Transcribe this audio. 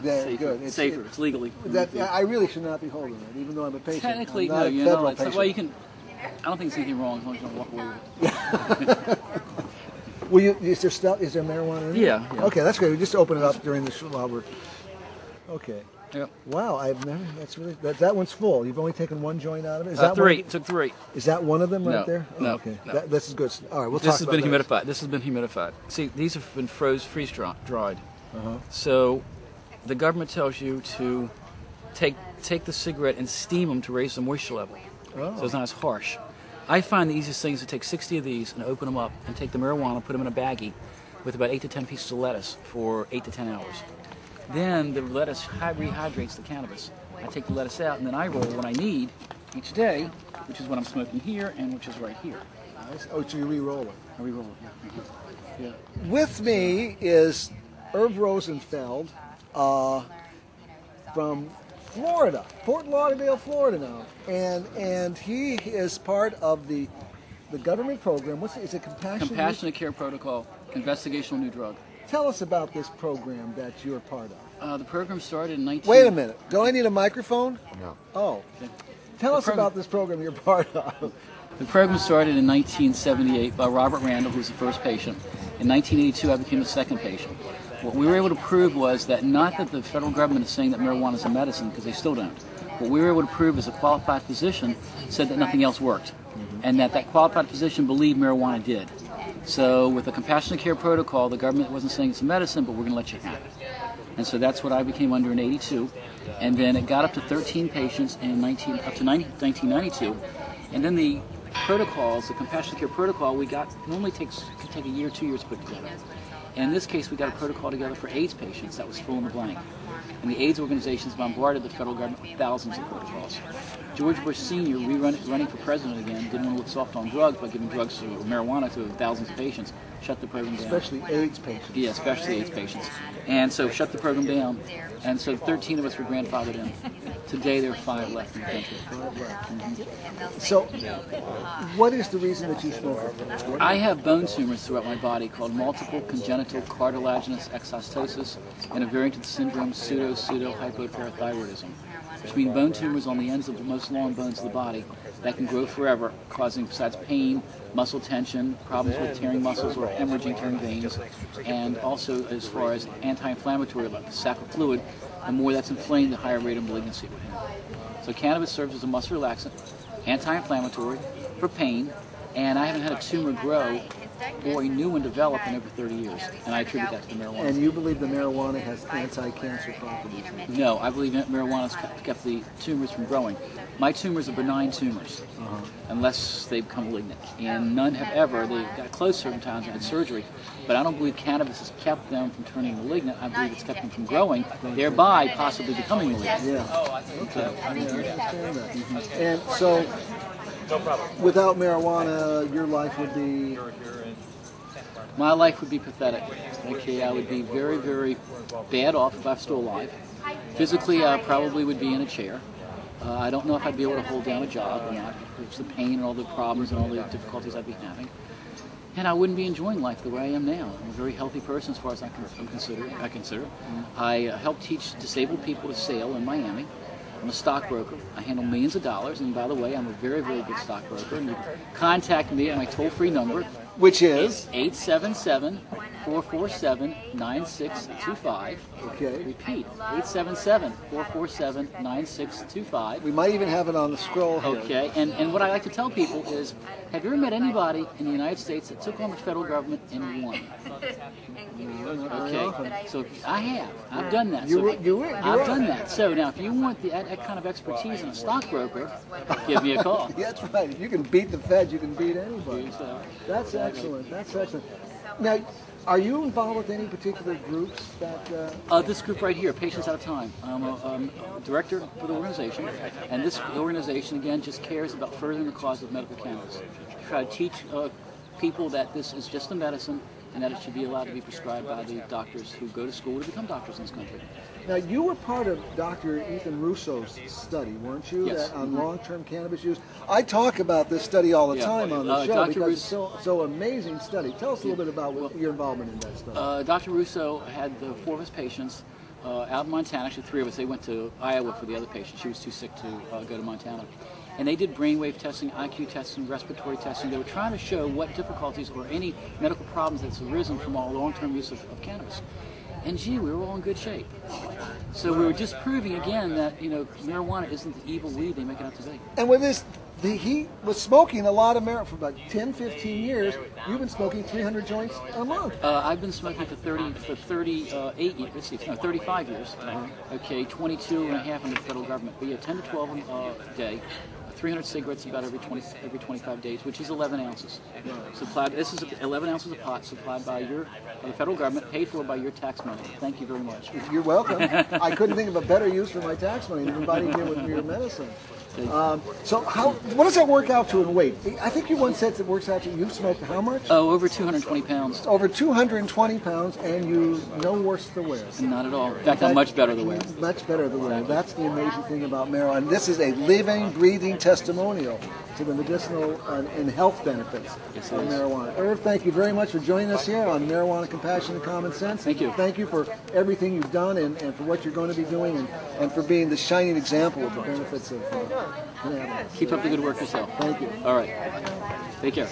safer. Good. It's safer. It's legally. I really should not be holding it, even though I'm a patient. Technically, I'm not no. a You're federal not. patient. Well, you can. I don't think there's anything wrong as long as you don't walk away with it. Is there marijuana in it? Yeah. Okay, that's great. We just open it up during the show while we're. Okay. Yep. Wow, I've never. That's really. That one's full. You've only taken one joint out of it. Is that three? Took three. Is that one of them right No, there? Oh, no, okay. no. This is good. All right, we'll This talk has about been that. humidified. This has been humidified. See, these have been freeze dried. Uh-huh. So, the government tells you to take the cigarette and steam them to raise the moisture level, Oh. so it's not as harsh. I find the easiest thing is to take 60 of these and open them up and take the marijuana, put them in a baggie with about 8 to 10 pieces of lettuce for 8 to 10 hours. Then the lettuce rehydrates the cannabis. I take the lettuce out and then I roll what I need each day, which is what I'm smoking here and which is right here. Oh, so you re-roll it. I re-roll it, yeah. Yeah. With me is Irv Rosenfeld from Florida, Fort Lauderdale, Florida now, and he is part of the government program. Is it Compassionate Care Protocol, investigational new drug. Tell us about this program that you're part of. The program started in 19... Wait a minute. Do I need a microphone? No. Oh. Tell us about this program you're part of. The program started in 1978 by Robert Randall, who was the first patient. In 1982, I became the second patient. What we were able to prove was that not that the federal government is saying that marijuana is a medicine, because they still don't. What we were able to prove is a qualified physician said that nothing else worked, and that qualified physician believed marijuana did. So with the Compassionate Care Protocol, the government wasn't saying it's a medicine, but we're going to let you have it. And so that's what I became under in 82. And then it got up to 13 patients up to 1992. And then the protocols, the Compassionate Care Protocol, normally can take a year, 2 years to put together. And in this case, we got a protocol together for AIDS patients that was full in the blank. And the AIDS organizations bombarded the federal government with thousands of protocols. George Bush Sr., running for president again, didn't want to look soft on drugs by giving drugs or marijuana to thousands of patients. Shut the program down. Especially AIDS patients. Yeah, especially AIDS patients. And so shut the program down. And so 13 of us were grandfathered in. Today there are 5 left in the country. 5 left. So, what is the reason that you smoke? I have bone tumors throughout my body called multiple congenital cartilaginous exostosis and a variant of the syndrome pseudo-hypoparathyroidism, which means bone tumors on the ends of the most long bones of the body that can grow forever, causing, besides pain, muscle tension, problems with tearing muscles or hemorrhaging tearing veins, and also as far as anti-inflammatory, like the sac of fluid, the more that's inflamed, the higher rate of malignancy it would have. So cannabis serves as a muscle relaxant, anti-inflammatory, for pain, and I haven't had a tumor grow or a new one develop in over 30 years, and I attribute that to the marijuana. And you believe the marijuana has anti-cancer properties? No, I believe marijuana has kept the tumors from growing. My tumors are benign tumors, unless they become malignant, and none have ever. They got close certain times and had surgery, but I don't believe cannabis has kept them from turning malignant. I believe it's kept them from growing, thereby possibly becoming malignant. Yeah. Okay. I understand that. And so, without marijuana, your life would be... My life would be pathetic. Okay, I would be very, very bad off if I was still alive. Physically, I probably would be in a chair. I don't know if I'd be able to hold down a job or not. It's the pain and all the problems and all the difficulties I'd be having. And I wouldn't be enjoying life the way I am now. I'm a very healthy person as far as I consider. I help teach disabled people to sail in Miami. I'm a stockbroker. I handle millions of dollars, and by the way, I'm a very, very good stockbroker. And you can contact me at my toll-free number, which is 877-447-9625. Okay. Repeat, 877-447-9625. We might even have it on the scroll here. Okay, and what I like to tell people is, have you ever met anybody in the United States that took on the federal government and won? Okay, so I have. I've done that. I've done that. So now, if you want that kind of expertise in a stockbroker, give me a call. That's right. If you can beat the Fed, you can beat anybody. That's excellent. That's excellent. Now, are you involved with any particular groups that... This group right here, Patients Out of Time. I'm a director for the organization, and this organization, again, just cares about furthering the cause of medical cannabis. We try to teach people that this is just a medicine and that it should be allowed to be prescribed by the doctors who go to school to become doctors in this country. Now, you were part of Dr. Ethan Russo's study, weren't you? Yes. On long-term cannabis use. I talk about this study all the time on the show Dr. because it's so amazing study. Tell us a little bit about your involvement in that study. Dr. Russo had 4 of his patients out in Montana. Actually, 3 of us. They went to Iowa for the other patient. She was too sick to go to Montana. And they did brainwave testing, IQ testing, respiratory testing. They were trying to show what difficulties or any medical problems that's arisen from all long-term use of cannabis. And gee, we were all in good shape. So we were just proving again that, you know, marijuana isn't the evil weed they make it out to be. And with this, he was smoking a lot of marijuana for about 10, 15 years. You've been smoking 300 joints a month. I've been smoking for 38 years, let's see, no, 35 years. Okay, 22 and a half under the federal government. But yeah, 10 to 12 a day. 300 cigarettes about every 25 days, which is 11 ounces. Supplied. This is 11 ounces of pot supplied by the federal government, paid for by your tax money. Thank you very much. You're welcome. I couldn't think of a better use for my tax money than providing you with your medicine. So what does that work out to in weight? I think you once said it works out to, you've smoked how much? Oh, over 220 pounds. Over 220 pounds, and you no worse the wear. Not at all. In fact, I'm much better the wear. Much better the wear. That's the amazing thing about marijuana. This is a living, breathing testimonial to the medicinal and health benefits of marijuana. Irv, thank you very much for joining us here on Marijuana Compassion and Common Sense. Thank you. Thank you for everything you've done and for what you're going to be doing and for being the shining example of the benefits of cannabis. Keep up the good work yourself. Thank you. All right. Take care.